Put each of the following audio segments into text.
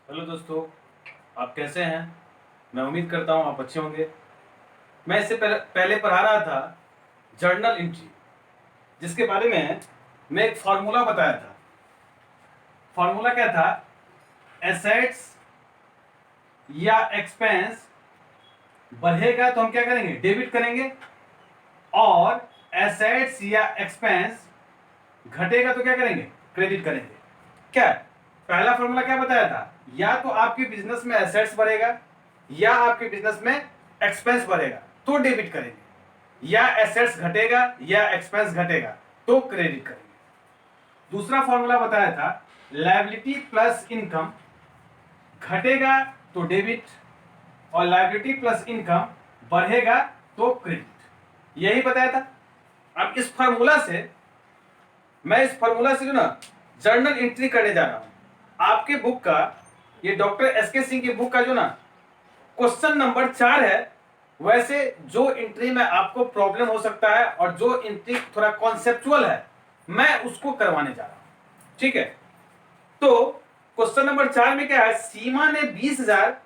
Hello दोस्तों, आप कैसे हैं? मैं उम्मीद करता हूँ आप अच्छे होंगे। मैं इससे पहले पढ़ा रहा था जर्नल एंट्री, जिसके बारे में मैं एक फार्मूला बताया था। फार्मूला क्या था? एसेट्स या एक्सपेंस बढ़ेगा तो हम क्या करेंगे? डेबिट करेंगे। और एसेट्स या एक्सपेंस घटेगा तो क्या करेंगे? क्रेडिट करेंगे। क्या पहला फॉर्मूला क्या बताया था? या तो आपके बिजनेस में एसेट्स बढ़ेगा या आपके बिजनेस में एक्सपेंस बढ़ेगा तो डेबिट करेंगे, या एसेट्स घटेगा या एक्सपेंस घटेगा तो क्रेडिट करेंगे। दूसरा फॉर्मूला बताया था लायबिलिटी प्लस इनकम घटेगा तो डेबिट, और लायबिलिटी प्लस इनकम बढ़ेगा तो क्रेडिट। यही बताया था। अब इस फार्मूला से मैं इस फार्मूला से जो ना जर्नल एंट्री करने जा रहा हूं आपके बुक का। ये डॉक्टर एसके सिंह की बुक का जो ना क्वेश्चन नंबर 4 है। वैसे जो एंट्री में आपको प्रॉब्लम हो सकता है और जो एंट्री थोड़ा कॉन्सेप्चुअल है, मैं उसको करवाने जा रहा हूं। ठीक है, तो क्वेश्चन नंबर 4 में क्या है? सीमा ने 20,000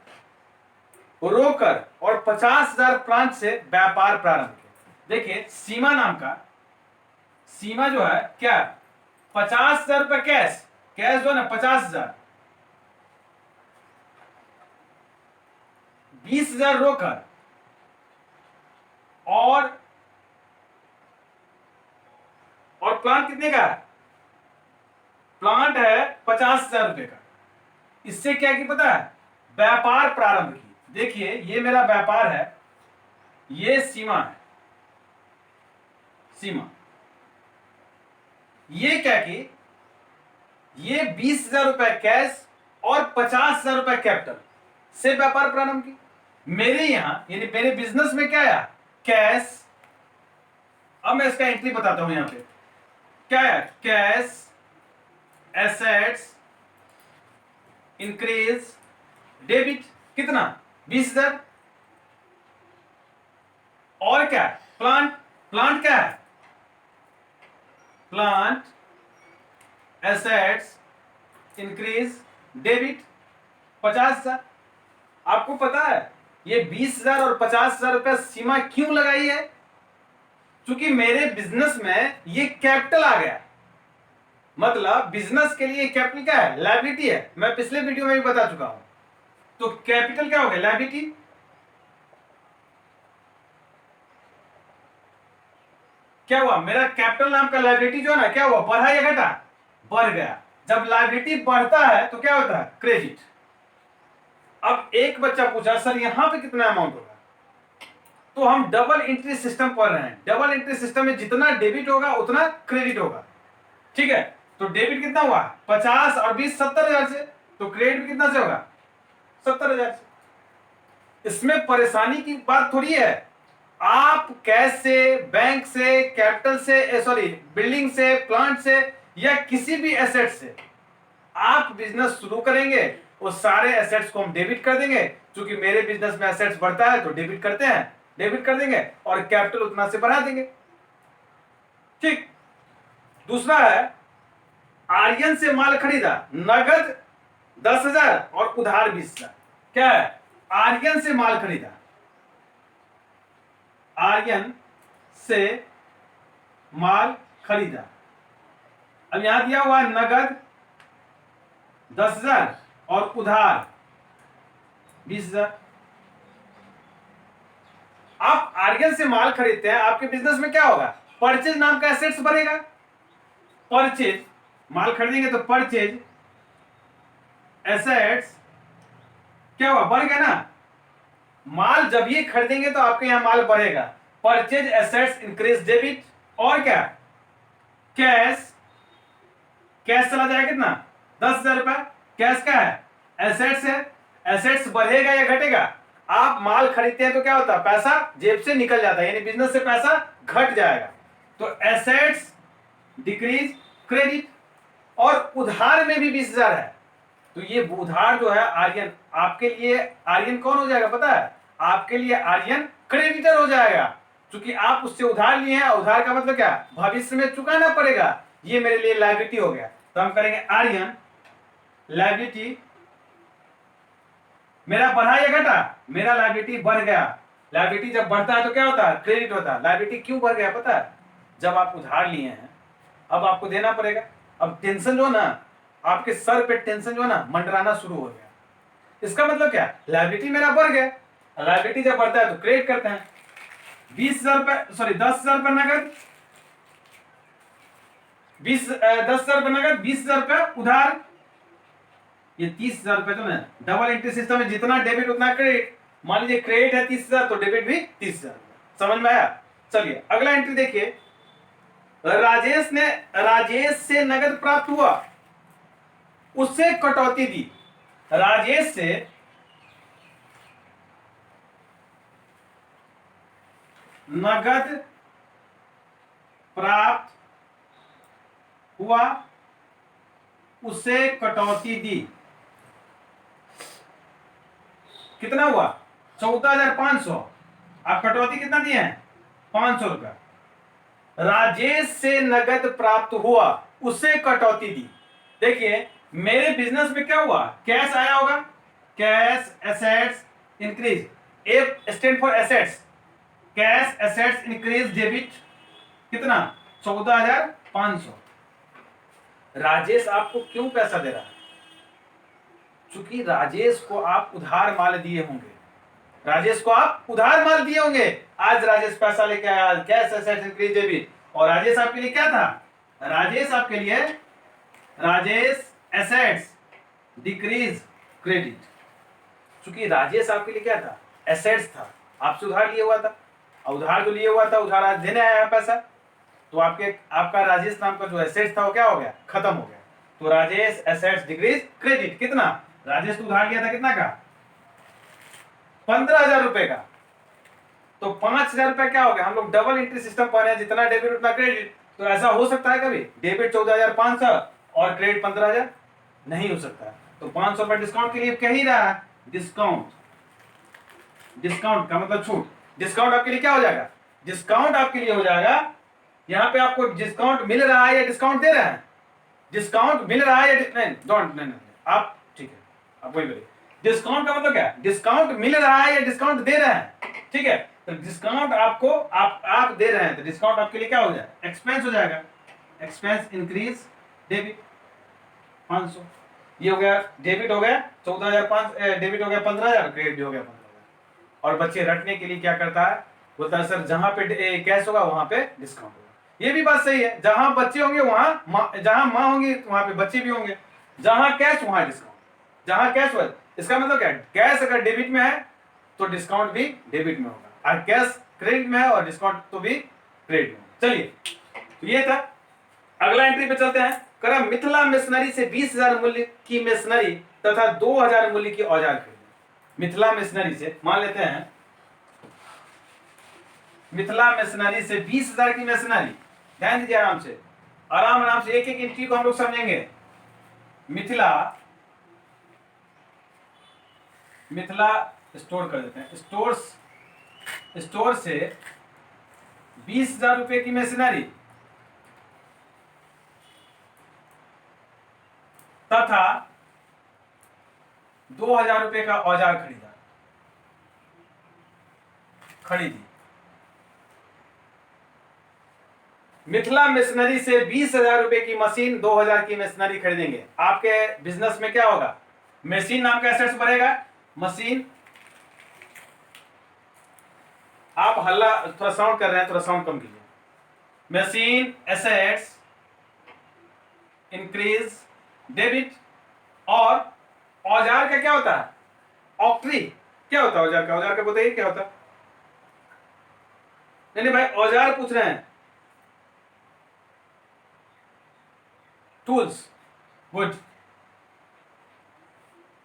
रोकर और 50,000 प्लांट से व्यापार प्रारंभ किया। देखिए, सीमा जो है क्या? 50,000 रुपए कैश। कैश जो है ना 50,000, 20,000 रोकर और प्लांट कितने का है? प्लांट है 50,000 रुपए का। इससे क्या की पता है? व्यापार प्रारंभ की। देखिए, ये मेरा व्यापार है, ये सीमा है। सीमा ये क्या की? ये 20,000 रुपए कैश और 50,000 रुपए कैपिटल से व्यापार प्रारंभ की। मेरे यहां यानी मेरे बिजनेस में क्या आया? कैश। अब मैं इसका एंट्री बताता हूं। यहां पे क्या है? Cash, assets, increase, debit. कितना? 20,000। और क्या है? प्लांट। प्लांट क्या है? Plant, assets, increase, debit 50,000। आपको पता है ये 20,000 और 50,000 रुपया सीमा क्यों लगाई है? क्योंकि मेरे बिजनेस में ये कैपिटल आ गया। मतलब बिजनेस के लिए कैपिटल क्या है? लायबिलिटी है। मैं पिछले वीडियो में भी बता चुका हूं। तो कैपिटल क्या हो गया? लायबिलिटी। क्या हुआ? मेरा कैपिटल नाम का लायबिलिटी जो है ना, क्या हुआ? बढ़ा या घटा? बढ़ गया। जब लायबिलिटी बढ़ता है तो क्या होता है? क्रेडिट। अब एक बच्चा पूछा, सर यहां पे कितना अमाउंट होगा? तो हम डबल एंट्री सिस्टम पढ़ रहे हैं। डबल एंट्री सिस्टम में जितना डेबिट होगा उतना क्रेडिट होगा। ठीक है, तो डेबिट कितना हुआ? 50 और 20 70,000 से। तो क्रेडिट कितना से होगा? 70,000 से। इसमें परेशानी की बात थोड़ी है। आप कैश से, बैंक से, कैपिटल से, सॉरी बिल्डिंग से, प्लांट से, या किसी भी एसेट से आप बिजनेस शुरू करेंगे, वो सारे एसेट्स को हम डेबिट कर देंगे। क्योंकि मेरे बिजनेस में एसेट्स बढ़ता है तो डेबिट करते हैं, डेबिट कर देंगे, और कैपिटल उतना से बढ़ा देंगे। ठीक। दूसरा है, आर्यन से माल खरीदा, नगद 10,000 और उधार 20,000। क्या है? आर्यन से माल खरीदा, आर्यन से माल खरीदा। अब यहां दिया हुआ नगद 10,000 और उधार 20,000। आप आर्यन से माल खरीदते हैं, आपके बिजनेस में क्या होगा? परचेज नाम का एसेट्स बढ़ेगा। परचेज, माल खरीदेंगे तो परचेज एसेट्स क्या हुआ? बढ़ गया ना। माल जब ये खरीदेंगे तो आपके यहां माल बढ़ेगा। Purchase assets increase debit. और क्या? कैश। कैश चला जाएगा कितना? 10,000 रुपए। कैश क्या है? एसेट्स है। एसेट्स बढ़ेगा या घटेगा? आप माल खरीदते हैं तो क्या होता है? पैसा जेब से निकल जाता है, यानी बिजनेस से पैसा घट जाएगा। तो एसेट्स डिक्रीज, क्रेडिट। और उधार में भी 20,000 है, तो ये उधार जो है आर्यन, आपके लिए आर्यन कौन हो जाएगा पता है? आपके लिए आर्यन क्रेडिटर हो जाएगा। क्योंकि आप उससे उधार लिए हैं। उधार का मतलब क्या? भविष्य में चुकाना पड़ेगा। ये मेरे लिए लायबिलिटी हो गया। तो हम करेंगे आर्यन लायबिलिटी मेरा बढ़ा या घटा? मेरा लायबिलिटी बढ़ गया। लायबिलिटी जब बढ़ता है तो क्या होता है? क्रेडिट होता है। लायबिलिटी क्यों बढ़ गया पता है? जब आप उधार लिए हैं, अब आपको देना पड़ेगा। अब टेंशन जो है ना, आपके सर पे टेंशन जो है ना मंडराना शुरू हो गया। इसका मतलब क्या? लायबिलिटी मेरा बढ़ गया। लायबिलिटी जब बढ़ता है तो क्रेडिट करते हैं। 20,000 रुपए, सॉरी 10,000 रुपए नगद, 10,000 रुपए नगद, 20,000 रुपए उधार, ये 30,000 रुपए जो है डबल एंट्री सिस्टम में जितना डेबिट उतना क्रेडिट। मान लीजिए क्रेडिट है 30,000 तो डेबिट भी 30,000। समझ में आया? चलिए अगला एंट्री देखिए। राजेश से नगद प्राप्त हुआ, उससे कटौती दी। राजेश से नगद प्राप्त हुआ, उससे कटौती दी। कितना हुआ? 14,500। आप कटौती कितना दिए हैं? 500 रुपया। राजेश से नगद प्राप्त हुआ, उससे कटौती दी। देखिए मेरे बिजनेस में क्या हुआ? कैश आया होगा, cash assets increase, A stand for assets, cash assets increase debit कितना? 14,500। राजेश आपको क्यों पैसा दे रहा है? चूंकि राजेश को आप उधार माल दिए होंगे, राजेश को आप उधार माल दिए होंगे। आज राजेश पैसा लेके आया, कैश एसेट्स इंक्रीज डेबिट। और राजेश आपके लिए क्या था? राजेश आपके लिए, राजेश एसेट्स डिक्रीज क्रेडिट। चूंकि राजेश आपके लिए क्या था? एसेट्स था, आपसे उधार लिए हुआ था। और उधार जो लिए हुआ था, उधार आज देने आया पैसा, तो आपका राजेश नाम का जो एसेट्स था वो क्या हो गया? खत्म हो गया। तो राजेश एसेट्स डिक्रीज क्रेडिट। कितना? राजेश तो उधार लिया था कितना का? 15,000 रुपए का। तो 5,000 रुपए क्या हो गया? हम लोग डबल एंट्री सिस्टम पढ़ रहे हैं, जितना डेबिट उतना क्रेडिट। तो ऐसा हो सकता है कभी डेबिट 14,500 और क्रेडिट 15,000? नहीं हो सकता। तो 500 रुपए डिस्काउंट के लिए कह ही रहा है। डिस्काउंट, डिस्काउंट का मतलब छूट। डिस्काउंट आपके लिए क्या हो जाएगा? डिस्काउंट आपके लिए हो जाएगा, यहां पे आपको डिस्काउंट मिल रहा है या डिस्काउंट दे रहा है? डिस्काउंट मिल रहा है या नहीं, आप ठीक है, आप वही बोलिए। डिस्काउंट का मतलब क्या है? डिस्काउंट मिल रहा है या डिस्काउंट दे रहे हैं? ठीक है, तो डिस्काउंट आपको आप दे रहे हैं, तो डिस्काउंट आपके लिए क्या हो जाएगा? एक्सपेंस हो जाएगा। Expense increase debit 500। ये हो गया डेबिट, हो गया 14,500, डेबिट हो गया 15,000, क्रेडिट हो गया 15,000। और बच्चे रटने के लिए क्या करता है? बोलता है सर जहां पे कैश होगा वहां पे डिस्काउंट होगा। ये भी बात सही है, जहां बच्चे होंगे वहां, जहां माँ होंगी वहां पे बच्चे भी होंगे। जहां कैश वहां डिस्काउंट, जहां कैश हो। इसका मतलब क्या है? कैश अगर डेबिट में है तो डिस्काउंट भी डेबिट में होगा, और कैश क्रेडिट में है और डिस्काउंट तो भी क्रेडिट में। चलिए तो ये था। अगला एंट्री पे चलते हैं। करा मिथिला मिशनरी से 20,000 मूल्य की मिशनरी तथा 2,000 मूल्य की औजार खरीदे। मिथिला मिशनरी से मान लेते हैं, मिथिला मिशनरी से 20,000 की मिशनरी। ध्यान दीजिए, आराम से आराम से एक एक एंट्री को हम लोग समझेंगे। मिथिला स्टोर कर देते हैं, स्टोर से 20,000 रुपए की मशीनरी तथा 2,000 रुपए का औजार खरीदी। मिथिला मशीनरी से 20,000 रुपए की मशीन, 2,000 की मशीनरी खरीदेंगे। आपके बिजनेस में क्या होगा? मशीन नाम का एसेट्स बढ़ेगा। मशीन, आप हल्ला थोड़ा साउंड कर रहे हैं, थोड़ा साउंड कम कीजिए। Machine assets increase debit. और औजार का क्या होता है? ऑक्ट्री। क्या होता है औजार का? औजार का बताइए क्या होता है? नहीं भाई, औजार पूछ रहे हैं। Tools, good.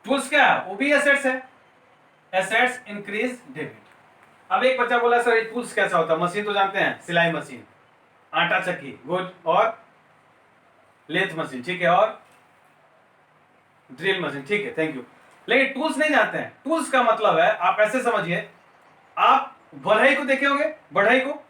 टूल्स क्या है? वो भी एसेट्स है। Assets increase debit. अब एक बच्चा बोला सर टूल्स कैसा होता है? मशीन तो जानते हैं, सिलाई मशीन, आटा चक्की, गुड, और लेथ मशीन, ठीक है, और ड्रिल मशीन, ठीक है, थैंक यू। लेकिन टूल्स नहीं जानते हैं। टूल्स का मतलब है, आप ऐसे समझिए, आप बढ़ई को देखे होंगे, बढ़ई को,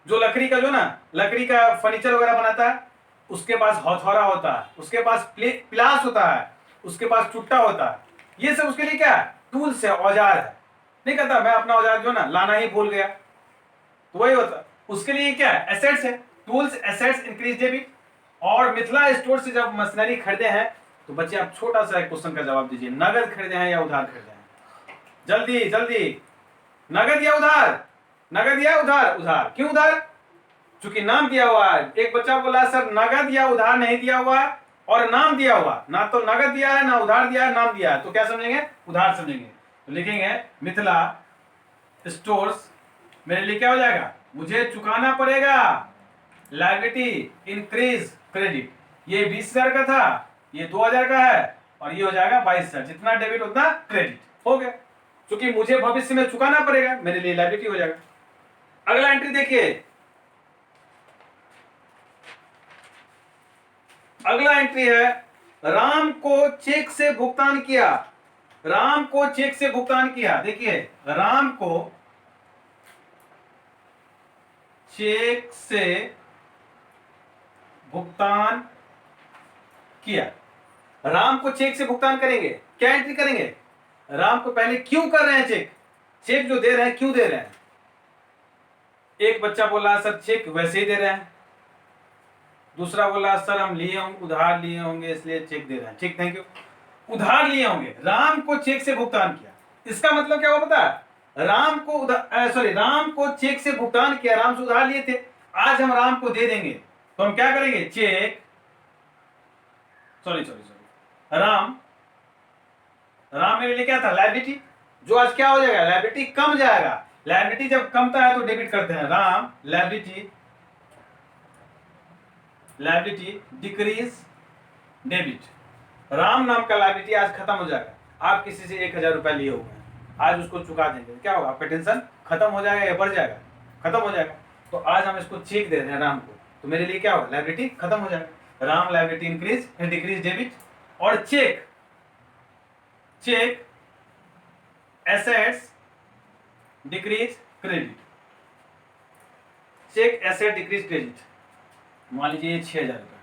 जो लकड़ी का, जो ना लकड़ी का फर्नीचर वगैरह बनाता है, उसके पास हथौड़ा होता है, उसके पास प्लास होता है, उसके पास चुट्टा होता है। ये सब उसके लिए क्या है? टूल्स है, औजार है। नहीं कहता मैं अपना औजार जो ना लाना ही भूल गया, तो वही होता। उसके लिए क्या है, एसेट्स है। Tools assets increase debit. और मिथिला स्टोर से जब मशीनरी खरीदे हैं तो बच्चे आप छोटा सा एक क्वेश्चन का जवाब दीजिए, नगद खरीदे हैं या उधार खरीदे हैं? जल्दी जल्दी, नगद या उधार? नगद या उधार? उधार। क्यों उधार? चूंकि नाम दिया हुआ है। एक बच्चा बोला सर नगद या उधार नहीं दिया हुआ और नाम दिया हुआ, ना तो नगद दिया है ना उधार दिया है, नाम दिया है, तो क्या समझेंगे, उधार समझेंगे। तो लिखेंगे मिथिला स्टोर्स, मेरे लिए क्या हो जाएगा, मुझे चुकाना पड़ेगा, लायबिलिटी इंक्रीज क्रेडिट। ये 20,000 का था, ये 2,000 का है, और ये हो जाएगा 22,000। जितना डेबिट उतना क्रेडिट हो गया, क्योंकि मुझे भविष्य में चुकाना पड़ेगा, मेरे लिए लायबिलिटी हो जाएगा। अगला एंट्री देखिए, अगला एंट्री है राम को चेक से भुगतान किया। राम को चेक से भुगतान किया। देखिए राम को चेक से भुगतान किया। राम को चेक से भुगतान करेंगे, क्या एंट्री करेंगे, राम को पहले क्यों कर रहे हैं चेक, चेक जो दे रहे हैं क्यों दे रहे हैं। एक बच्चा बोला सर चेक वैसे ही दे रहे हैं, दूसरा बोला सर हम लिए होंगे, उधार लिए होंगे इसलिए चेक दे रहे हैं। ठीक, थैंक यू। उधार लिए होंगे, राम को चेक से भुगतान किया, इसका मतलब क्या हुआ पता है, राम को राम को चेक से भुगतान किया, राम से उधार लिए थे, आज हम राम को दे देंगे, तो हम क्या करेंगे, चेक राम मेरे लिए क्या था, लायबिलिटी, जो आज क्या हो जाएगा, लायबिलिटी कम जाएगा। लायबिलिटी जब कमता है तो डेबिट करते हैं, Ram liability decrease debit. Ram नाम का लायबिलिटी आज खत्म हो जाएगा। आप किसी से 1,000 रुपया लिए हुए हैं, आज उसको चुका देंगे, क्या होगा, आपका टेंशन खत्म हो जाएगा या बढ़ जाएगा, खत्म हो जाएगा। तो आज हम इसको चेक दे रहे हैं राम को, तो मेरे लिए क्या होगा, लायबिलिटी खत्म हो जाएगा। राम लायबिलिटी इंक्रीज डिक्रीज डेबिट। और check assets decrease credit. Check asset decrease credit, मान लीजिए ये 6,000 रुपया।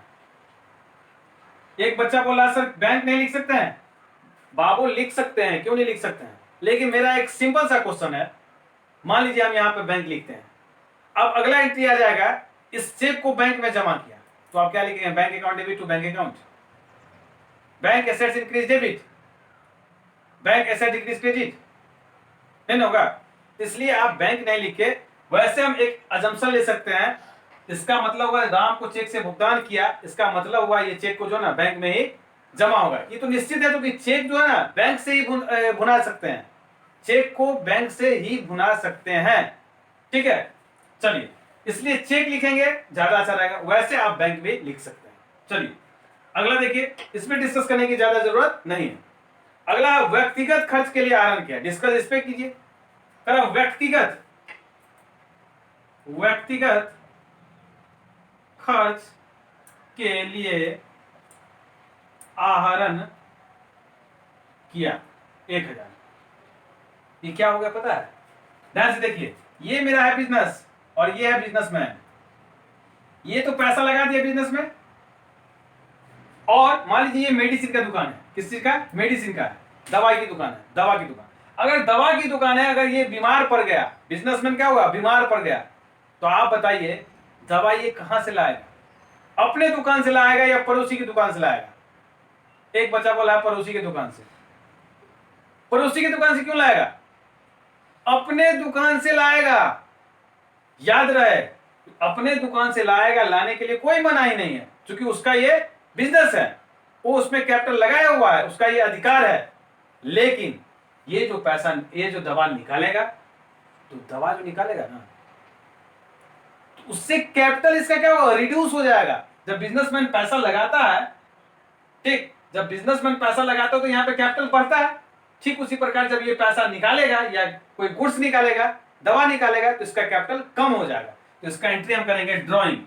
एक बच्चा बोला सर बैंक नहीं लिख सकते हैं। बाबू लिख सकते हैं, क्यों नहीं लिख सकते हैं, लेकिन मेरा एक सिंपल सा क्वेश्चन है, मान लीजिए हम यहाँ पे बैंक लिखते हैं, अब अगला एंट्री आ जाएगा, इस चेक को बैंक में जमा किया, तो आप क्या लिखेंगे, bank account debit to bank account, bank assets increase debit, bank asset decrease credit, नहीं होगा। इसलिए आप बैंक नहीं लिखे, वैसे हम एक अजम्पशन ले सकते हैं, इसका मतलब हुआ राम को चेक से भुगतान किया, इसका मतलब हुआ ये चेक को जो ना बैंक में ही जमा होगा। ये तो निश्चित है, क्योंकि चेक जो है ना बैंक से ही भुना सकते हैं, चेक को बैंक से ही भुना सकते हैं, ठीक है। चलिए, इसलिए चेक लिखेंगे ज्यादा अच्छा रहेगा, वैसे आप बैंक भी लिख सकते हैं। चलिए अगला देखिए, इसमें डिस्कस करने की ज्यादा जरूरत नहीं है। अगला व्यक्तिगत खर्च के लिए आहरण किया, डिस्कस इस पे कीजिए। व्यक्तिगत खर्च के लिए आहरण किया 1,000। ये क्या हो गया पता है, ध्यान से देखिए, ये मेरा है बिजनेस और ये है बिजनेसमैन, ये तो पैसा लगा दिया बिजनेस में, और मान लीजिए ये मेडिसिन का दुकान है, किस चीज का, मेडिसिन का है, दवाई की दुकान है, दवा की दुकान। अगर दवा की दुकान है, अगर ये बीमार पड़ गया, बिजनेसमैन क्या हुआ, बीमार पड़ गया, तो आप बताइए दवाई ये कहां से लाएगा, अपने दुकान से लाएगा या पड़ोसी की दुकान से लाएगा। एक बच्चा बोला पड़ोसी की दुकान से, पड़ोसी की दुकान से क्यों लाएगा, अपने दुकान से लाएगा, याद रहे, अपने दुकान से लाएगा, लाने के लिए कोई मनाही नहीं है, क्योंकि उसका ये बिजनेस है, वो उसमें कैपिटल लगाया हुआ है, उसका ये अधिकार है। लेकिन ये जो पैसा, ये जो दवा निकालेगा, तो दवा जो निकालेगा ना, तो उससे कैपिटल इसका क्या होगा, रिड्यूस हो जाएगा। जब बिजनेसमैन पैसा लगाता है, ठीक, जब बिजनेसमैन पैसा लगाता है तो यहाँ पे कैपिटल बढ़ता है, ठीक उसी प्रकार जब ये पैसा निकालेगा या कोई गुड्स निकालेगा, दवा निकालेगा, तो इसका कैपिटल कम हो जाएगा। तो इसका एंट्री हम करेंगे ड्रॉइंग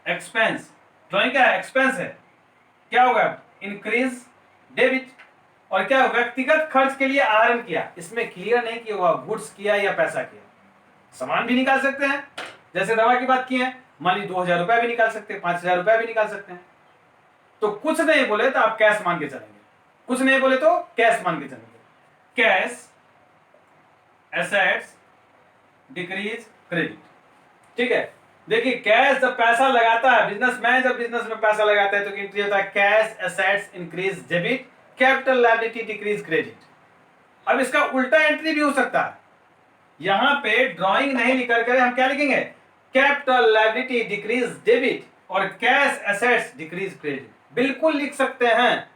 एक्सपेंस। ड्रॉइंग क्या है, एक्सपेंस है, क्या होगा, इंक्रीज डेबिट। और क्या, व्यक्तिगत खर्च के लिए आहरण किया, इसमें क्लियर नहीं किया हुआ गुड्स किया या पैसा किया, सामान भी निकाल सकते हैं, जैसे दवा की बात की है, मान लीजिए 2,000 रुपया भी निकाल सकते हैं, 5,000 रुपया भी निकाल सकते हैं, तो कुछ नहीं बोले तो आप कैश मान के चलेंगे, कुछ नहीं बोले तो कैश मान के चलेंगे। कैश एसेट्स डिक्रीज क्रेडिट, ठीक है। देखिए कैश जब पैसा लगाता है, बिजनेसमैन जब बिजनेस में पैसा लगाता है तो एंट्री होता है cash assets increase debit, capital liability decrease credit. अब इसका उल्टा एंट्री भी हो सकता है, यहां पे ड्राइंग नहीं लिख करके हम क्या लिखेंगे, कैपिटल लायबिलिटी डिक्रीज डेबिट और कैश एसेट्स डिक्रीज क्रेडिट, बिल्कुल लिख सकते हैं।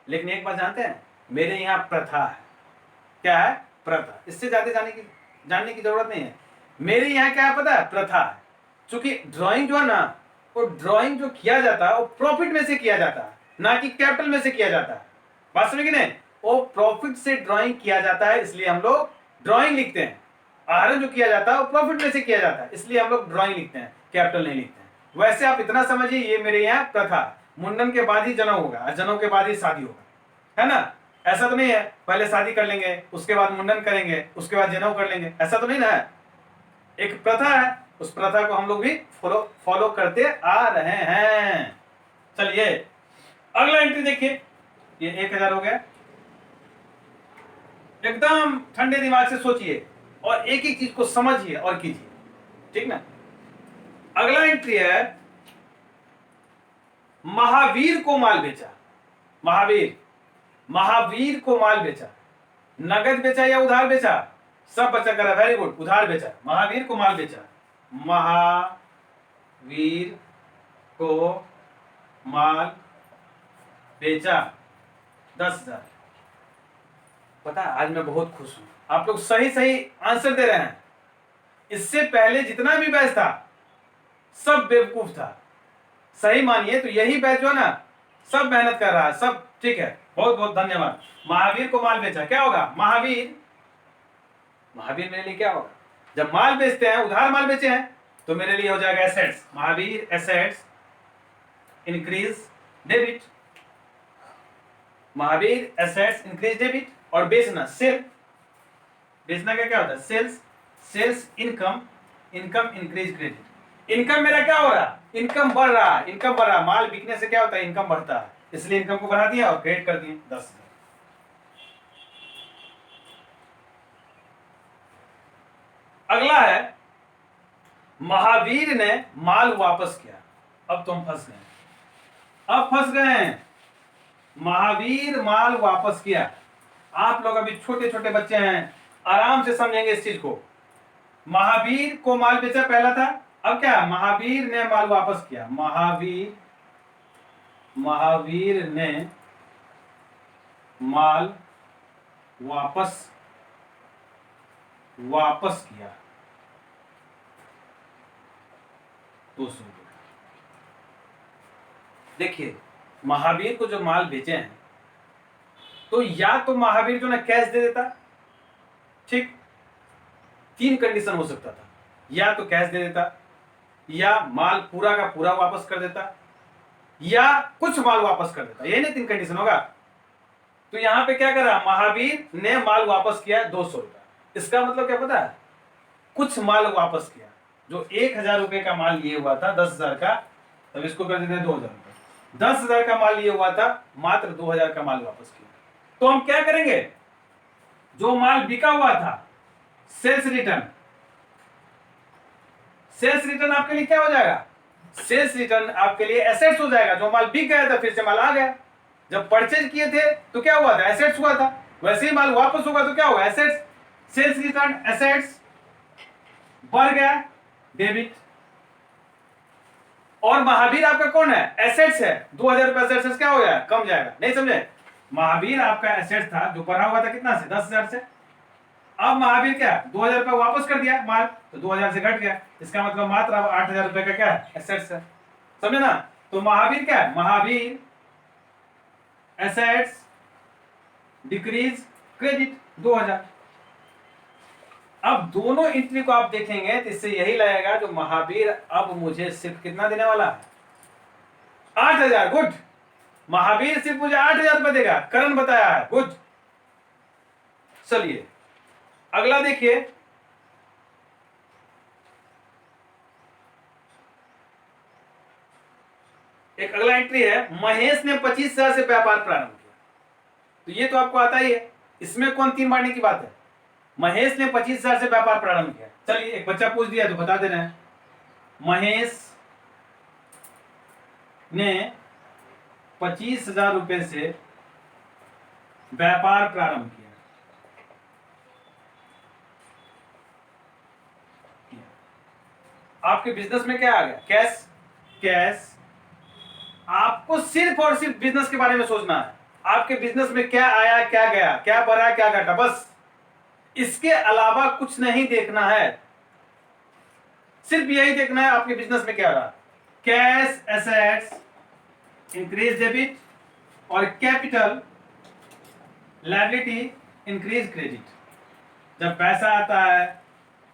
लेकिन एक बात जानते हैं, मेरे यहां प्रथा है। क्या है? प्रथा। इससे ज्यादा जानने की जरूरत नहीं है। मेरे यहाँ क्या है पता है? प्रथा है। क्योंकि ड्राइंग जो है ना, वो ड्राइंग जो किया जाता है वो प्रॉफिट में से किया जाता है, ना कि कैपिटल में से किया जाता है। बात समझ कि नहीं? वो प्रॉफिट से ड्राइंग किया जाता है, इसलिए हम लोग ड्राइंग लिखते हैं। आहरण जो किया जाता है वो प्रॉफिट में से किया जाता है, इसलिए हम लोग ड्राइंग लिखते हैं, कैपिटल नहीं लिखते हैं। वैसे आप इतना समझिए, ये मेरे यहाँ प्रथा, मुंडन के बाद ही जनेऊ होगा, जनेऊ के बाद ही शादी होगा, है ना? ऐसा तो नहीं है पहले शादी कर लेंगे, उसके बाद मुंडन करेंगे, उसके बाद जनेऊ कर लेंगे, ऐसा तो नहीं ना है। एक प्रथा है, उस प्रथा को हम लोग भी फॉलो करते आ रहे हैं। चलिए अगला एंट्री देखिए, ये 1000 हो गया। एकदम ठंडे दिमाग से सोचिए और एक एक चीज को समझिए और कीजिए, ठीक ना? अगला एंट्री है महावीर को माल बेचा। महावीर को माल बेचा, नगद बेचा या उधार बेचा? सब बच्चा कर रहा है, वेरी गुड, उधार बेचा। महावीर को माल बेचा, महावीर को माल बेचा 10,000। पता है आज मैं बहुत खुश हूं, आप लोग सही आंसर दे रहे हैं। इससे पहले जितना भी बैच था सब बेवकूफ था, सही मानिए तो यही बैच जो है ना सब मेहनत कर रहा है, सब ठीक है, बहुत बहुत धन्यवाद। महावीर को माल बेचा, क्या होगा? महावीर मेरे लिए क्या होगा? जब माल बेचते हैं, उधार माल बेचे हैं, तो मेरे लिए हो जाएगा assets. Mahavir assets increase debit, Mahavir assets increase debit. और बेचना सेल, बेचना का क्या होता है? Sales income increase credit. Income मेरा क्या हो रहा? इनकम बढ़ रहा। माल बिकने से क्या होता है? इनकम बढ़ता है, इसलिए इनकम को बढ़ा दिया और क्रेडिट कर दिए 10,000। अगला है महावीर ने माल वापस किया। अब तुम फंस गए, महावीर माल वापस किया। आप लोग अभी छोटे छोटे बच्चे हैं, आराम से समझेंगे इस चीज को। महावीर को माल बेचा पहला था, अब क्या? महावीर ने माल वापस किया। महावीर ने माल वापस किया 200 रुपये। देखिए महावीर को जो माल बेचे हैं, तो या तो महावीर जो ना कैश दे देता, ठीक, 3 कंडीशन हो सकता था, या तो कैश दे देता, या माल पूरा का पूरा वापस कर देता, या कुछ माल वापस कर देता। ये नहीं 3 कंडीशन होगा। तो यहां पे क्या कर रहा? महावीर ने माल वापस किया 200 रुपया। इसका मतलब क्या पता है? कुछ माल वापस किया। जो 1000 रुपए का माल लिए हुआ था 10,000 का, तब इसको कर देते हैं 2,000 रुपए। 10,000 का माल लिए हुआ था, मात्र 2,000 का माल वापस किया। तो हम क्या करेंगे? जो माल बिका हुआ था, सेल्स रिटर्न आपके लिए क्या हो जाएगा? सेल्स रिटर्न आपके लिए एसेट्स हो जाएगा। जो माल बिक गया था फिर से माल आ गया। जब परचेज किए थे तो क्या हुआ था? एसेट्स हुआ था। वैसे ही माल वापस होगा तो क्या होगा? एसेट्स। सेल्स रिटर्न एसेट्स बढ़ गया, डेबिट। और महावीर आपका कौन है? एसेट्स है। 2,000 रुपए एसेट्स क्या हो गया? कम जाएगा। नहीं समझे? महावीर आपका एसेट था जो बढ़ा हुआ था कितना से? 10,000 से। अब महावीर क्या? 2,000 रुपए वापस कर दिया माल, तो 2,000 से घट गया। इसका मतलब मात्र अब 8,000 रुपए का क्या है? एसेट्स है। समझे ना? तो महावीर क्या है? Mahavir assets decrease credit 2,000। अब दोनों एंट्री को आप देखेंगे तो इससे यही लगेगा जो महावीर अब मुझे सिर्फ कितना देने वाला है? 8,000। गुड। महावीर सिर्फ मुझे 8,000 रुपए देगा, करण बताया है। गुड। चलिए अगला देखिए, एक अगला एंट्री है, महेश ने 25,000 से व्यापार प्रारंभ किया। तो ये तो आपको आता ही है, इसमें कौन 3 बांटने की बात है। महेश ने 25,000 से व्यापार प्रारंभ किया। चलिए एक बच्चा पूछ दिया तो बता दे रहे हैं, महेश ने 25,000 रुपए से व्यापार प्रारंभ किया। आपके बिजनेस में क्या आ गया, कैश। कैश आपको सिर्फ और सिर्फ बिजनेस के बारे में सोचना है, आपके बिजनेस में क्या आया क्या गया, क्या बढ़ा क्या घटा, बस इसके अलावा कुछ नहीं देखना है। सिर्फ यही देखना है आपके बिजनेस में क्या रहा। कैश एसेट्स इंक्रीज डेबिट और कैपिटल लायबिलिटी इंक्रीज क्रेडिट। जब पैसा आता है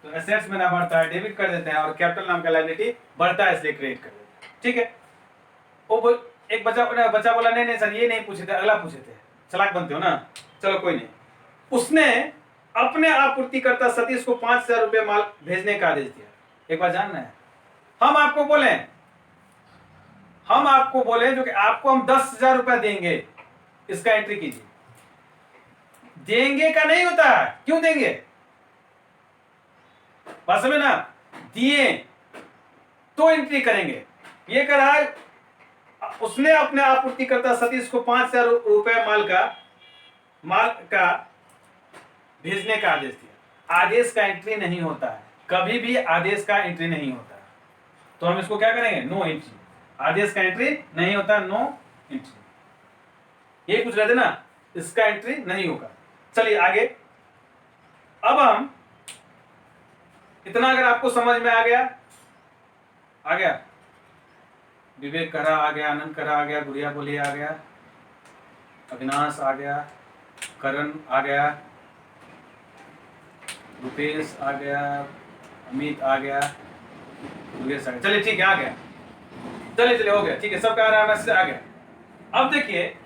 तो एसेट्स में ना बढ़ता है, डेबिट कर देते हैं, और कैपिटल नाम का लायबिलिटी बढ़ता है इसलिए क्रेडिट कर देते हैं। ठीक है। वो एक बच्चा बोला नहीं नहीं सर ये नहीं पूछे थे, अगला पूछे थे। चालाक बनते हो ना, चलो कोई नहीं। उसने अपने आपूर्तिकर्ता सतीश को 5,000 रुपये माल भेजने का आदेश दिया। एक बार जानना है, हम आपको बोले जो कि आपको हम 10,000 रुपया देंगे, इसका एंट्री कीजिए। देंगे का नहीं होता है, क्यों देंगे, बात समझ ना, दिए तो एंट्री करेंगे। ये कर रहा है, उसने अपने आपूर्तिकर्ता सतीश को 5,000 रुपये माल का भेजने का आदेश दिया। आदेश का एंट्री नहीं होता है, कभी भी आदेश का एंट्री नहीं होता है, तो हम इसको क्या करेंगे, नो एंट्री। आदेश का एंट्री नहीं होता, नो एंट्री। ये पूछ रहे थे ना, इसका एंट्री नहीं होगा। चलिए आगे। अब हम इतना अगर आपको समझ में आ गया, विवेक करा आ गया, आनंद करा आ गया, गुड़िया बोली आ गया, अविनाश आ गया, करण आ गया, रुपेश आ गया, अमित आ गया, योगेश आ गया। चलिए ठीक है, आ गया। चलिए हो गया, ठीक है, सबका आ रहा है मैसेज, आ गया। अब देखिए,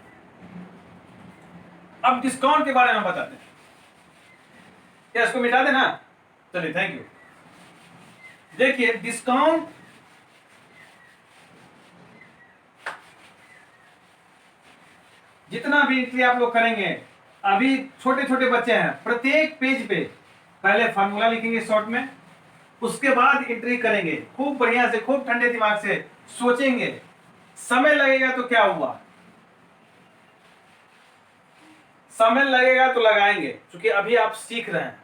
अब डिस्काउंट के बारे में बताते हैं। क्या इसको मिटा देना, चलिए थैंक यू। देखिए डिस्काउंट जितना भी एंट्री आप लोग करेंगे, अभी छोटे छोटे बच्चे हैं, प्रत्येक पेज पे पहले फार्मूला लिखेंगे शॉर्ट में, उसके बाद एंट्री करेंगे, खूब बढ़िया से, खूब ठंडे दिमाग से सोचेंगे। समय लगेगा तो क्या हुआ, समय लगेगा तो लगाएंगे, क्योंकि अभी आप सीख रहे हैं,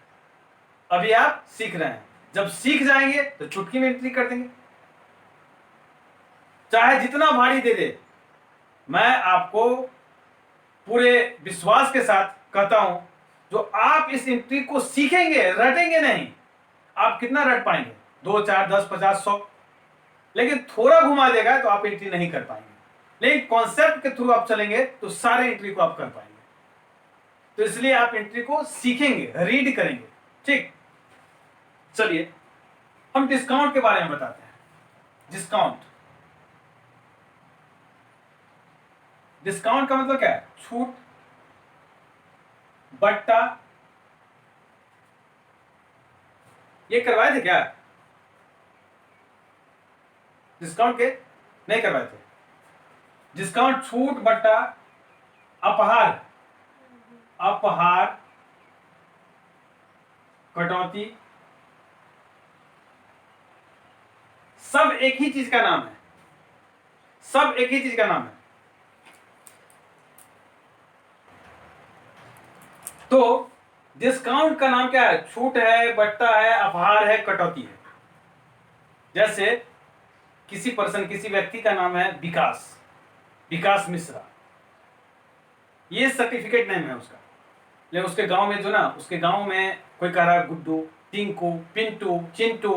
जब सीख जाएंगे तो चुटकी में एंट्री कर देंगे, चाहे जितना भारी दे दे। मैं आपको पूरे विश्वास के साथ कहता हूं, जो आप इस एंट्री को सीखेंगे, रटेंगे नहीं, आप कितना रट पाएंगे, 2, 4, 10, 50, 100, लेकिन थोड़ा घुमा देगा तो आप एंट्री नहीं कर पाएंगे। लेकिन कॉन्सेप्ट के थ्रू आप चलेंगे तो सारे एंट्री को आप कर पाएंगे। तो इसलिए आप एंट्री को सीखेंगे, रीड करेंगे। ठीक, चलिए हम डिस्काउंट के बारे में बताते हैं। डिस्काउंट का मतलब क्या है, छूट, बट्टा। ये करवाए थे क्या, डिस्काउंट के नहीं करवाए थे। डिस्काउंट, छूट, बट्टा, अपहार, कटौती, सब एक ही चीज का नाम है, तो डिस्काउंट का नाम क्या है, छूट है, बट्टा है, अपहार है, कटौती है। जैसे किसी व्यक्ति का नाम है विकास मिश्रा, ये सर्टिफिकेट नेम है उसका, लेकिन उसके गांव में उसके गांव में कोई कह रहा है गुड्डू, टिंकू, पिंटू, चिंटू,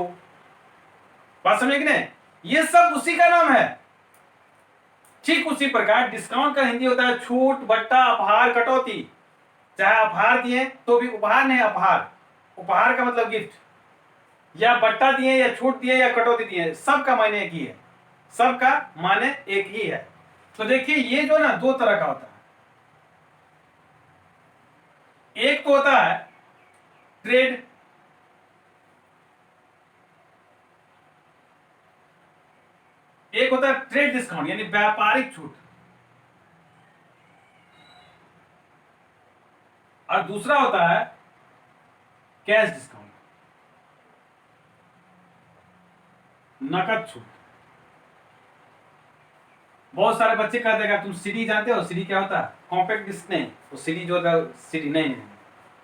बात समझे कि नहीं, ये सब उसी का नाम है। ठीक उसी प्रकार डिस्काउंट का हिंदी होता है छूट, बट्टा, अपहार, कटौती। चाहे अपहार दिए तो भी उपहार नहीं, उपहार का मतलब गिफ्ट, या बट्टा दिए या छूट दिए या कटौती दिए, सबका मायने एक ही है, तो देखिए ये जो ना दो तरह का होता है। एक तो होता है ट्रेड, एक होता है ट्रेड डिस्काउंट यानी व्यापारिक छूट, और दूसरा होता है कैश डिस्काउंट, नकद छूट। बहुत सारे बच्चे कह देगा तुम सीडी जानते हो, सीडी क्या होता है? कॉम्पैक्ट डिस्क नहीं, वो सीडी जो होता है सीडी नहीं,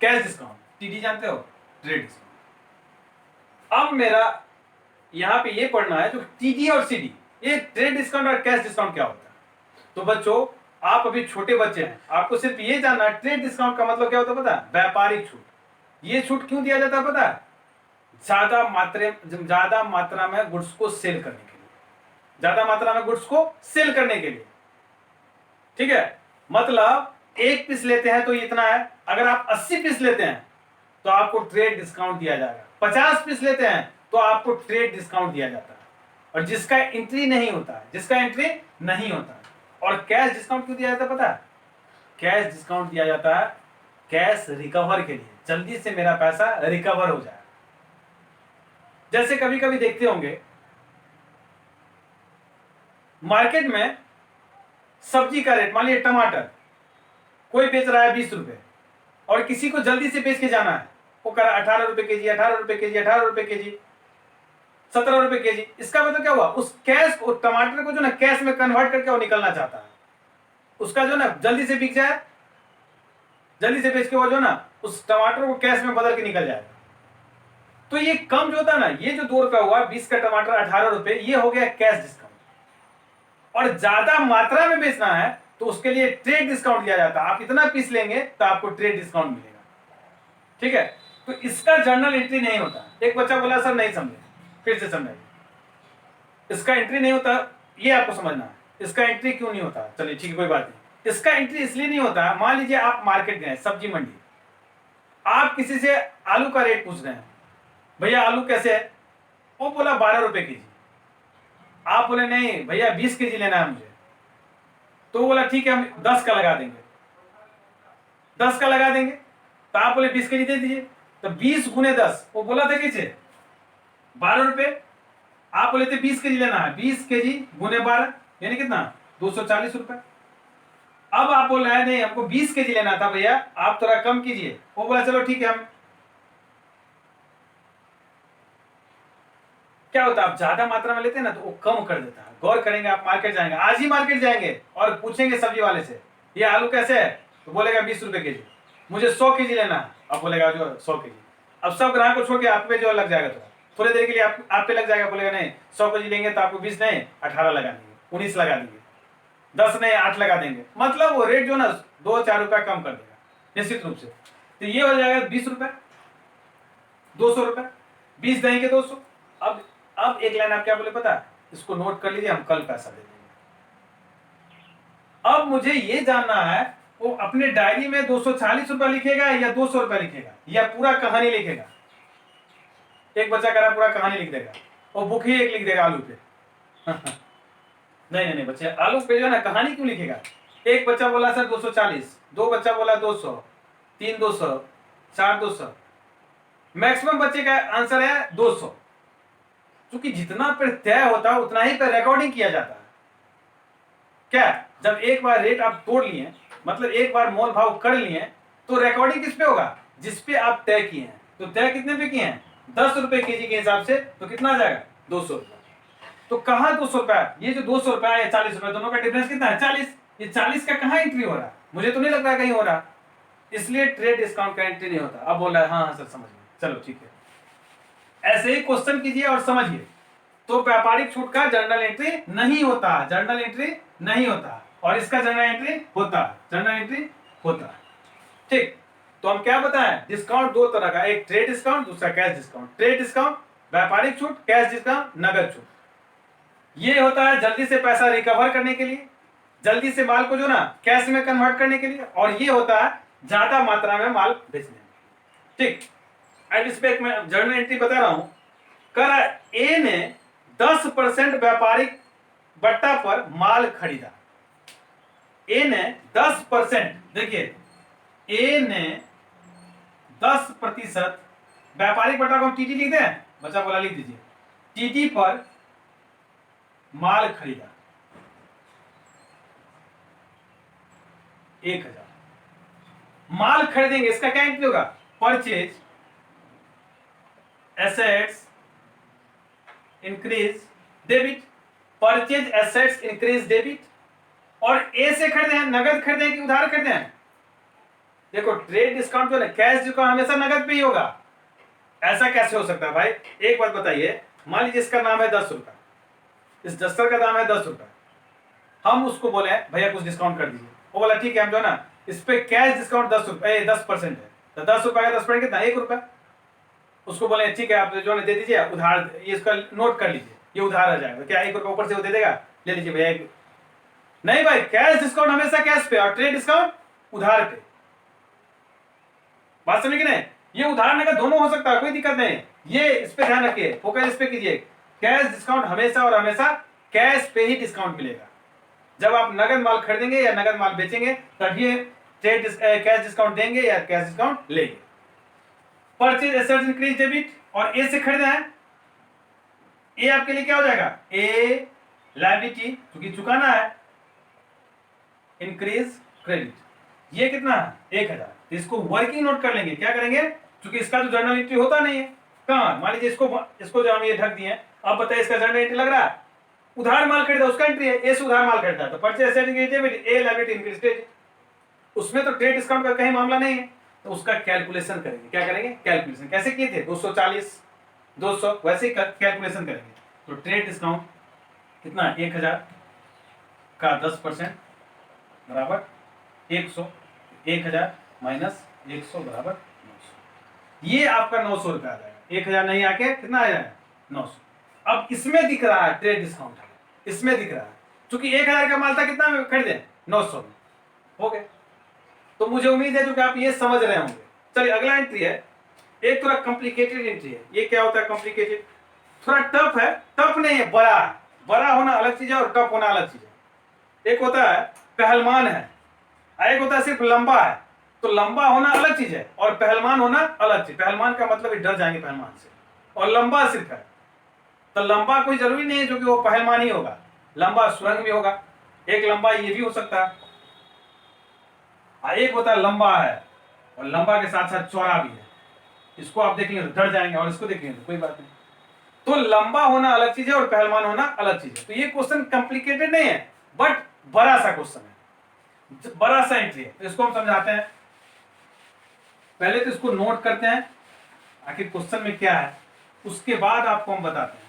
कैश डिस्काउंट। टीडी जानते हो? Trade discount. अब मेरा यहाँ पे ये पढ़ना है जो टीडी और सीडी, ये ट्रेड डिस्काउंट और कैश डिस्काउंट क्या होता है। तो बच्चों आप अभी छोटे बच्चे हैं, आपको सिर्फ ये जानना है ट्रेड डिस्काउंट का मतलब क्या होता है पता है? व्यापारिक छूट। ये छूट क्यों दिया जाता है पता है? ज्यादा मात्रा में गुड्स को सेल करने के लिए, ज्यादा मात्रा में गुड्स को सेल करने के लिए, ठीक है। मतलब एक पीस लेते हैं तो इतना है, अगर आप 80 पीस लेते हैं तो आपको ट्रेड डिस्काउंट दिया जाएगा, 50 पीस लेते हैं तो आपको ट्रेड डिस्काउंट दिया जाता है। और जिसका एंट्री नहीं होता है, जिसका एंट्री नहीं होता है। और कैश डिस्काउंट क्यों दिया जाता है पता है? कैश डिस्काउंट दिया जाता है कैश रिकवर के लिए, जल्दी से मेरा पैसा रिकवर हो जाए। जैसे कभी कभी देखते होंगे मार्केट में सब्जी का रेट, मान लीजिए टमाटर कोई बेच रहा है 20 रुपए, और किसी को जल्दी से बेच के जाना है, वो कर 18 रुपए के जी, 18 रुपए के जी, 18 रुपए के जी, 17 रुपए के जी। इसका मतलब क्या हुआ? उस कैश को, टमाटर को जो ना कैश में कन्वर्ट करके वो निकलना चाहता है, उसका जो ना जल्दी से बिक जाए, जल्दी से बेच के वो जो ना उस टमाटर को कैश में बदल के निकल जाएगा। तो ये कम जो होता है ना, ये जो 2 रुपया हुआ, 20 का टमाटर 18 रुपए, ये हो गया कैश डिस्काउंट। और ज्यादा मात्रा में बेचना है तो उसके लिए ट्रेड डिस्काउंट दिया जाता है। आप इतना पीस लेंगे तो आपको ट्रेड डिस्काउंट मिलेगा, ठीक है। तो इसका जर्नल एंट्री नहीं होता। एक बच्चा बोला सर नहीं समझे, फिर से समझाइए। इसका एंट्री नहीं होता, ये आपको समझना है। इसका एंट्री क्यों नहीं होता? चलिए ठीक है, कोई बात नहीं। इसका एंट्री इसलिए नहीं होता, मान लीजिए आप मार्केट गए, सब्जी मंडी, आप किसी से आलू का रेट पूछ रहे हैं, भैया आलू कैसे है? वो बोला 12 रुपए के जी। आप बोले नहीं भैया 20 के जी लेना है मुझे। तो बोला ठीक है हम 10 का लगा देंगे, 10 का लगा देंगे। तो आप बोले 20 के जी दे दीजिए। तो 20 गुने 10, वो बोला था किसे? 12 रुपए। आप बोले थे 20 के जी लेना है, 20 के जी गुने 12 यानी कितना? 240 रुपए। अब आप बोल रहे हैं नहीं हमको 20 के जी लेना था भैया, आप थोड़ा कम कीजिए। वो बोला चलो ठीक है। हम क्या होता है, आप ज्यादा मात्रा में लेते हैं ना तो वो कम कर देता है। गौर करेंगे, आप मार्केट जाएंगे, आज ही मार्केट जाएंगे और पूछेंगे सब्जी वाले से ये आलू कैसे है, तो बोलेगा 20 रुपए के जी। मुझे 100 के जी लेना है, अब बोलेगा जो 100 के जी। अब सब ग्राहक को छोड़ के आप पे जो लग जाएगा, थोड़ी देर के लिए आप पे लग जाएगा। बोलेगा नहीं 100 के जी लेंगे तो आपको 20 नहीं 18 लगा देंगे, 19 लगा देंगे, 10 नहीं 8 लगा देंगे। मतलब वो रेट जो ना 2-4 रुपया कम कर देगा निश्चित रूप से। तो ये हो जाएगा 20 रुपए, 200 रुपए, 20 देंगे 200। अब एक लाइन आप क्या बोले पता है? इसको नोट कर लीजिए, हम कल पैसा दे देंगे। अब मुझे ये जानना है वो अपने डायरी में 240 रुपया लिखेगा या 200 रुपया लिखेगा या पूरा कहानी लिखेगा। एक बच्चा कह रहा पूरा कहानी लिख देगा, और बुक ही एक लिख देगा आलू पे। नहीं बच्चे, आलू पे जो है ना कहानी क्यों लिखेगा? एक बच्चा बोला सर 240, 2 बच्चा बोला 200, 3 200, 4 200, मैक्सिमम बच्चे का आंसर है 200। क्योंकि जितना पर तय होता है उतना ही पर रिकॉर्डिंग किया जाता है। क्या? जब एक बार रेट आप तोड़ लिए, मतलब एक बार मोल भाव कर लिए, तो रिकॉर्डिंग किस पे होगा? जिस पे आप तय किए हैं। तो तय कितने पे किए हैं? 10 रुपए के जी के हिसाब से, तो कितना आ जाएगा? 200 रुपया। तो कहाँ 200 रुपया? ये जो 200 रुपया है 40 रुपया, दोनों का डिफरेंस कितना है? 40। ये 40 का कहाँ एंट्री हो रहा है? मुझे तो नहीं लग रहा कहीं हो रहा, इसलिए ट्रेड डिस्काउंट का एंट्री नहीं होता। अब बोल रहा है हाँ सर समझ गए, चलो ठीक है। ऐसे ही क्वेश्चन कीजिए और समझिए। तो व्यापारिक छूट का जर्नल एंट्री नहीं होता, जर्नल एंट्री नहीं होता, और इसका जर्नल एंट्री होता, जर्नल एंट्री होता। ठीक, तो हम क्या बताएं? डिस्काउंट 2 तरह का, एक ट्रेड डिस्काउंट, दूसरा कैश डिस्काउंट। ट्रेड डिस्काउंट व्यापारिक छूट, कैश डिस्काउंट नगद छूट। ये होता है जल्दी से पैसा रिकवर करने के लिए, जल्दी से माल को जो ना कैश में कन्वर्ट करने के लिए, और ये होता है ज्यादा मात्रा में माल बेचने में। ठीक, अब इस पे एक मैं जर्नल एंट्री बता रहा हूं। कर ए ने 10% व्यापारिक बट्टा पर माल खरीदा। ए ने 10%, देखिए ए ने 10% व्यापारिक बट्टा को टीटी लिख दें? बच्चा बोला लिख दीजिए। टीटी पर माल खरीदा 1000, माल खरीदेंगे, इसका क्या एंट्री होगा? Purchase assets increase debit, purchase assets increase debit. और ए से खरीदे हैं, नगद खरीदे हैं कि उधार खरीदे हैं? देखो ट्रेड डिस्काउंट जो है, कैश डिस्काउंट हमेशा नगद पे ही होगा। ऐसा कैसे हो सकता है भाई? एक बात बताइए, मान लीजिए इसका नाम है 10 रुपया, इस डस्टर का दाम है 10 रुपया, हम उसको बोले भैया कुछ डिस्काउंट कर दीजिए, वो बोला ठीक है, हम जो ना इस पे कैश डिस्काउंट 10% है, तो 10 रुपया का 10% कितना? 1 रुपया। उसको बोले ठीक है आप जो है दे दीजिए उधार, ये इसका नोट कर लीजिए, ये उधार आ जाएगा, क्या 1 रुपया ऊपर से वो दे देगा? ले लीजिए भैया। नहीं भाई, कैश डिस्काउंट हमेशा कैश पे और ट्रेड डिस्काउंट उधार पे। बात समझ गए नहीं? ये उधार नगद दोनों हो सकता है, कोई दिक्कत नहीं। ये इस पे ध्यान रखिए, फोकस इस पे कीजिए। कैश डिस्काउंट हमेशा और हमेशा कैश पे ही डिस्काउंट मिलेगा। जब आप नगद माल खरीदेंगे या नगद माल बेचेंगे तभी ट्रेड कैश डिस्काउंट देंगे या कैश डिस्काउंट लेंगे। परचेज एसेट्स इंक्रीज डेबिट, और ए से खरीदे हैं, ए आपके लिए क्या हो जाएगा? ए लायबिलिटी, क्योंकि चुकाना है, इंक्रीज क्रेडिट। ये कितना है? 1000। इसको वर्किंग नोट कर लेंगे, क्या करेंगे? क्योंकि इसका तो जर्नल एंट्री होता नहीं है। कहां? मान लीजिए इसको जो हम ये ढक दिए, अब बताइए इसका जर्नल एंट्री लग रहा है? उधार माल खरीदा उसका एंट्री है, ए से उधार माल खरीदा, तो परचेज एसेट इंक्रीज डेबिट, ए लायबिलिटी इंक्रीज क्रेडिट। उसमें तो ट्रेड डिस्काउंट का कहीं मामला नहीं है, तो उसका कैलकुलेशन करेंगे। क्या करेंगे? कैलकुलेशन। कैसे किए थे? 240 200 वैसे ही कैलकुलेशन करेंगे। तो ट्रेड डिस्काउंट कितना? 1000 का 10% बराबर 100, 1000 माइनस 100 बराबर 900। ये आपका 900 रुपया आ जाएगा। 1000 नहीं आके कितना आ जाएगा? 900। अब इसमें दिख रहा है ट्रेड डिस्काउंट, इसमें दिख रहा है, क्योंकि 1000 का माल था, कितना में खरीदे? 900 में। हो गए? तो मुझे उम्मीद है कि आप ये समझ रहे होंगे। चलिए अगला एंट्री है, एक थोड़ा कॉम्प्लिकेटेड एंट्री है। ये क्या होता है कॉम्प्लिकेटेड? थोड़ा टफ है, टफ नहीं है, बड़ा है। बड़ा होना अलग चीज है और टफ होना अलग चीज है। एक होता है पहलवान है, एक होता है सिर्फ लंबा है। तो लंबा होना अलग चीज है और पहलवान होना अलग चीज। पहलवान का मतलब डर जाएंगे पहलवान से, और लंबा सिर्फ है। तो लंबा कोई जरूरी नहीं है जो कि वो पहलवान ही होगा, लंबा सुरंग भी होगा, एक लंबा ये भी हो सकता है। एक होता है लंबा है और लंबा के साथ साथ चौड़ा भी है। इसको आप देखेंगे तो डर जाएंगे, और इसको देखेंगे तो कोई बात नहीं। तो लंबा होना अलग चीज है और पहलवान होना अलग चीज है। तो ये क्वेश्चन कॉम्प्लिकेटेड नहीं है, बट बड़ा सा क्वेश्चन है, बड़ा सा एंट्री है। तो इसको हम समझाते हैं। पहले तो इसको नोट करते हैं आखिर क्वेश्चन में क्या है, उसके बाद आपको हम बताते हैं।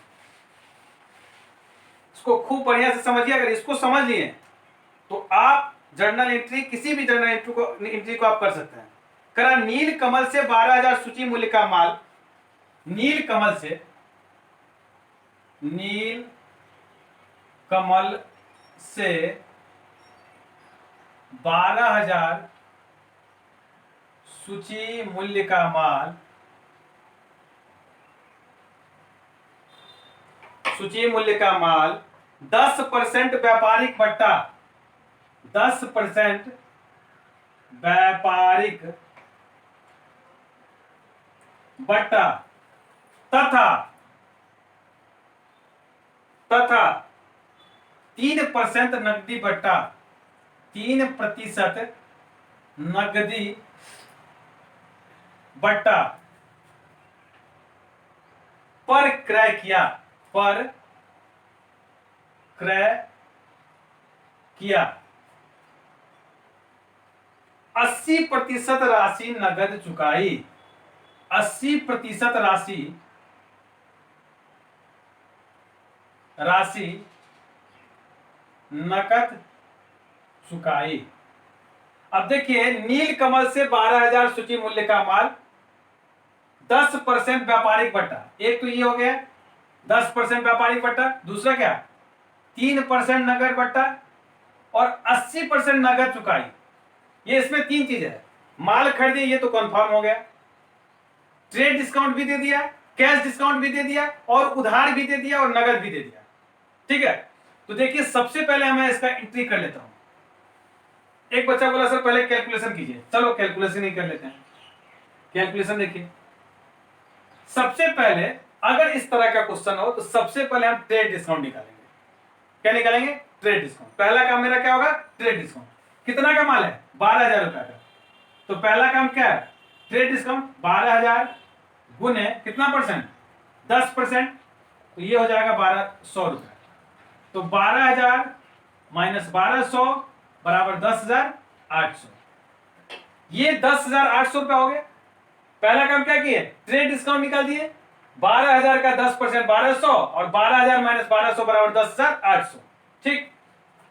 इसको खूब बढ़िया से समझिए। अगर इसको समझ लिए तो आप जर्नल एंट्री, किसी भी जर्नल एंट्री को आप कर सकते हैं। करा नील कमल से 12,000 सूची मूल्य का माल, नील कमल से 12,000 सूची मूल्य का माल, सूची मूल्य का माल 10% व्यापारिक बट्टा, 10% व्यापारिक बट्टा तथा 3% नकदी बट्टा, 3% नकदी बट्टा पर क्रय किया, पर क्रय किया। 80% राशि नगद चुकाई, 80% राशि नकद चुकाई। अब देखिए, नील कमल से 12,000 सूची मूल्य का माल, 10% व्यापारिक बट्टा, एक तो ये हो गया 10% व्यापारिक बट्टा, दूसरा क्या 3% नगद बट्टा, और 80% नगद चुकाई। ये इसमें 3 चीज है। माल खरीदे ये तो कंफर्म हो गया, ट्रेड डिस्काउंट भी दे दिया, कैश डिस्काउंट भी दे दिया, और उधार भी दे दिया, और नगद भी दे दिया। ठीक है, तो देखिए सबसे पहले मैं इसका एंट्री कर लेता हूं। एक बच्चा बोला सर पहले कैलकुलेशन कीजिए, चलो कैलकुलेशन ही कर लेते हैं। कैलकुलेशन देखिए, सबसे पहले अगर इस तरह का क्वेश्चन हो तो सबसे पहले हम ट्रेड डिस्काउंट निकालेंगे। क्या निकालेंगे? Trade discount. पहला काम मेरा क्या होगा? Trade discount. कितना का माल है? 12,000 रुपए का। तो पहला काम क्या है? ट्रेड डिस्काउंट 12,000 गुने कितना परसेंट? 10%। तो ये हो जाएगा 1,200 रुपए। तो 12,000 माइनस 1,200 बराबर 10,800। ये 10,800 रुपए हो गए। पहला काम क्या किए? ट्रेड डिस्काउंट निकाल दिए। 12,000 का 10% 1,200 और 12,000 माइनस 1,200 बराबर 10,800। ठीक,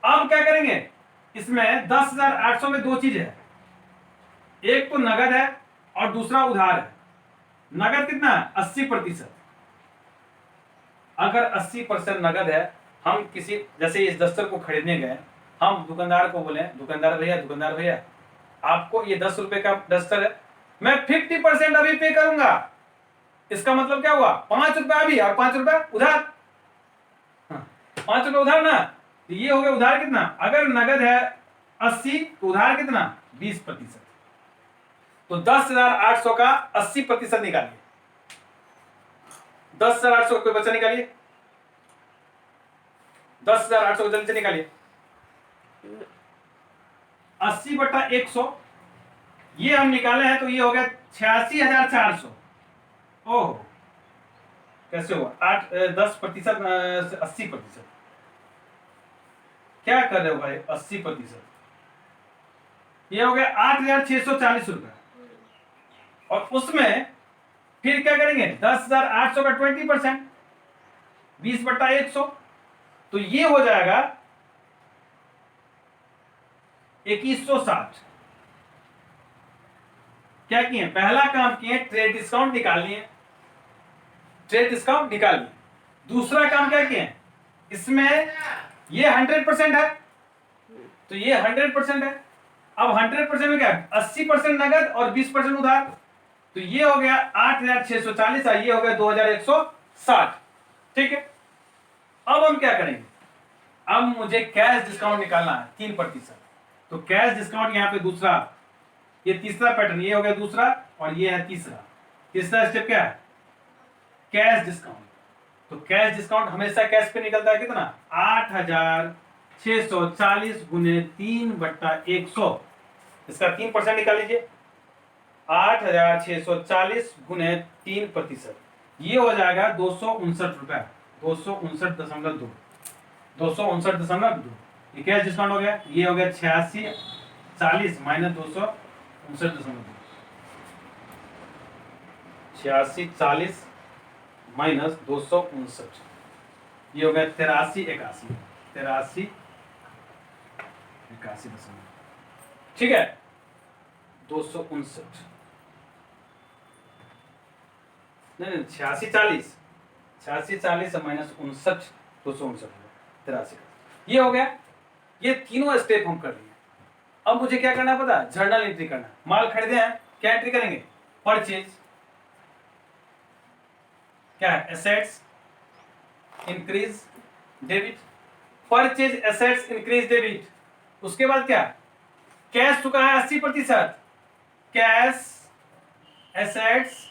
अब क्या करेंगे? इसमें 10,800 में दो चीज है, एक तो नगद है और दूसरा उधार है। नगद कितना है? 80%। अगर 80% नगद है, हम किसी जैसे इस दस्तर को खरीदने गए, हम दुकानदार को बोले, दुकानदार भैया आपको ये 10 रुपए का दस्तर है, मैं 50% अभी पे करूंगा। इसका मतलब क्या हुआ? 5 रुपए अभी और 5 रुपए उधार। 5 रुपए उधार ना, तो ये हो गया उधार कितना? अगर नगद है 80 तो उधार कितना? 20%। तो 10,800 का 80% निकालिए। 10,800 कोई बच्चा निकालिए। 10,800 को जल्दी से निकालिए। 80/100 ये हम निकाले हैं, तो ये हो गया 86,400। ओह, कैसे हुआ? 10% 80%। क्या कर रहे हो भाई? 80%, ये हो गया 8,640 रुपए। और उसमें फिर क्या करेंगे? 10,800 का 20%, 20/100, तो ये हो जाएगा 2,160। क्या किए? पहला काम किए, ट्रेड डिस्काउंट निकाल लिए। ट्रेड डिस्काउंट निकाल लिए। दूसरा काम क्या किए? इसमें ये 100% है, तो ये 100% है। अब 100% में क्या? 80% नगद और 20% उधार। तो ये हो गया 8,640 और ये हो गया 2,160। ठीक है, अब हम क्या करेंगे? अब मुझे कैश डिस्काउंट निकालना है 3%। तो कैश डिस्काउंट यहां पे दूसरा, ये तीसरा पैटर्न, ये हो गया दूसरा और ये है तीसरा। तीसरा स्टेप क्या है? Cash discount. तो कैश डिस्काउंट हमेशा कैश पे निकलता है कितना? 8,640 गुने 3/100। इसका 3% निकाल लीजिए। 8,640 गुने 3%, ये हो जाएगा 259 रुपए। 259.2, 259.2। ये कैश डिस्काउंट हो गया। ये हो गया 8640 माइनस 259.2, 8640 माइनस 259, ये हो गया 8381, 8381.। ठीक है, 259 नहीं 8640 माइनस 59, 259, 83। ये हो गया। ये तीनों स्टेप हम कर लिए। अब मुझे क्या करना पता? जर्नल एंट्री करना। माल खरीदे हैं, क्या एंट्री करेंगे? परचेज, क्या है? Assets increase debit. Purchase assets increase debit. उसके बाद क्या? कैश चुका है 80%, कैश एसेट्स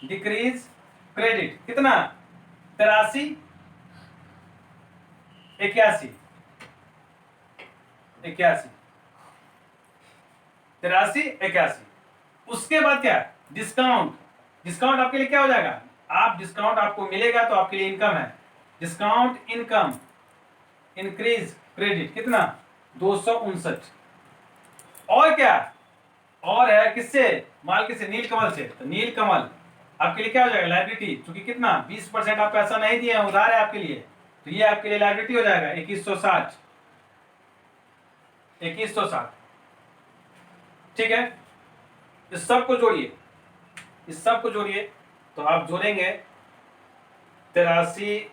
डिक्रीज क्रेडिट। कितना? 83 81 81, 83 81। उसके बाद क्या? डिस्काउंट। डिस्काउंट आपके लिए क्या हो जाएगा? आप डिस्काउंट आपको मिलेगा तो आपके लिए इनकम है। Discount income increase credit. कितना? 259। और क्या? और है किससे? माल किससे? नीलकमल से। तो नीलकमल आपके लिए क्या हो जाएगा? लायबिलिटी। क्योंकि कितना? 20% आप पैसा नहीं दिए हैं, उधार है आपके लिए, तो ये आपके लिए लायबिलिटी हो जाएगा 2160। 2160। ठीक है, इस सब को जोड़िए, इस सब को जोड़िए। तो आप जोड़ेंगे 83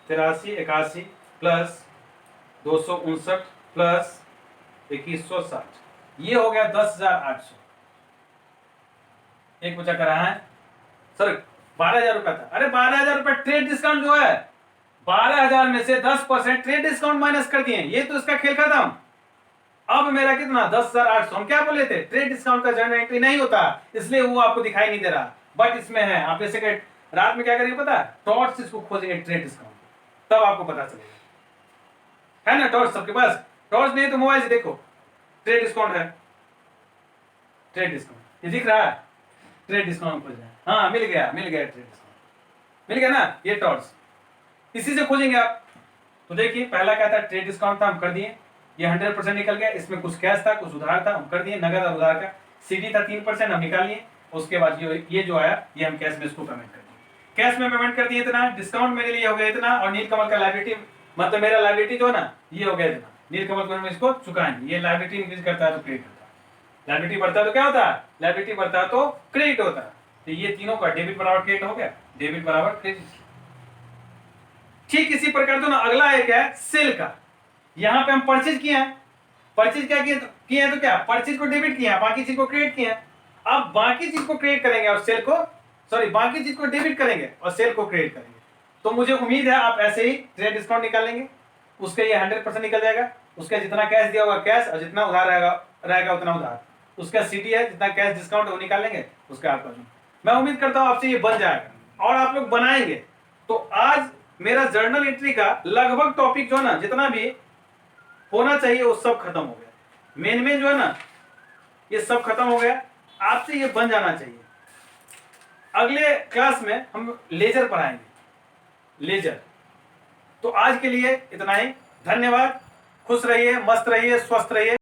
81 प्लस 259 प्लस 2160, ये हो गया 10,800। एक बच्चा कर रहा है सर 12,000 रुपया था। अरे 12,000 रुपया ट्रेड डिस्काउंट जो है, 12,000 में से 10% ट्रेड डिस्काउंट माइनस कर दिए, ये तो इसका खेल खत्म। अब मेरा कितना? 10,800। हम क्या बोले थे? ट्रेड डिस्काउंट का जर्नल एंट्री नहीं होता, इसलिए वो आपको दिखाई नहीं दे रहा, बट इसमें है। आप जैसे रात में क्या करेंगे पता है? टॉर्च से इसको खोजेंगे ट्रेड डिस्काउंट, तब आपको पता चलेगा। है ना टॉर्च सबके पास? टॉर्च नहीं तो मोबाइल से देखो, ट्रेड डिस्काउंट है, ट्रेड डिस्काउंट ये दिख रहा है, ट्रेड डिस्काउंट खोजना है। हाँ मिल गया ट्रेड डिस्काउंट, मिल गया ना, ये टॉर्च, इसी से खोजेंगे आप। तो देखिए पहला क्या था, ट्रेड डिस्काउंट था, हम कर दिए, ये 100% निकल गया। इसमें कुछ कैश था, कुछ उधार था, हम कर दिए, नगद और उधार का। सीडी था 3%, हम निकाल लिए। उसके बाद ये जो आया ये हम कैश में इसको पेमेंट कर दिए। कैश में पेमेंट कर दिए इतना, डिस्काउंट मेरे लिए हो गया इतना, और नीलकमल का लायबिलिटी मतलब मेरा लायबिलिटी जो है ना ये हो गया इतना। नीलकमल को हम इसको चुकाएंगे। ये लायबिलिटी इंक्रीज करता है तो क्रेडिट होता है, लायबिलिटी बढ़ता है तो क्या होता है, लायबिलिटी बढ़ता है तो क्रेडिट होता है। तो ये तीनों का डेबिट बराबर क्रेडिट हो गया, डेबिट बराबर क्रेडिट। ठीक इसी प्रकार तो ना अगला एक है सेल का। यहां पे हम परचेज किए हैं, परचेज क्या किए हैं तो क्या, परचेज को डेबिट किया, बाकी चीज को क्रेडिट किया। अब बाकी चीज को क्रेडिट करेंगे और सेल को, सॉरी बाकी चीज को डेबिट करेंगे और सेल को क्रेडिट करेंगे। तो मुझे उम्मीद है आप ऐसे ही ट्रेड डिस्काउंट निकाल लेंगे, उसके ये 100% निकल जाएगा। उसका जितना कैश दिया होगा कैश, और जितना उधार रहेगा उतना उधार। उसका सीडी है, जितना कैश डिस्काउंट वो निकाल लेंगे, उसका आपका। मैं उम्मीद करता हूं आपसे ये बन जाएगा और आप लोग बनाएंगे। तो आज मेरा जर्नल एंट्री का लगभग टॉपिक जो है ना, जितना भी होना चाहिए वो सब खत्म हो गया। मेन जो है ना ये सब खत्म हो गया, आपसे ये बन जाना चाहिए। अगले क्लास में हम लेजर पढ़ाएंगे, लेजर। तो आज के लिए इतना ही, धन्यवाद। खुश रहिए, मस्त रहिए, स्वस्थ रहिए।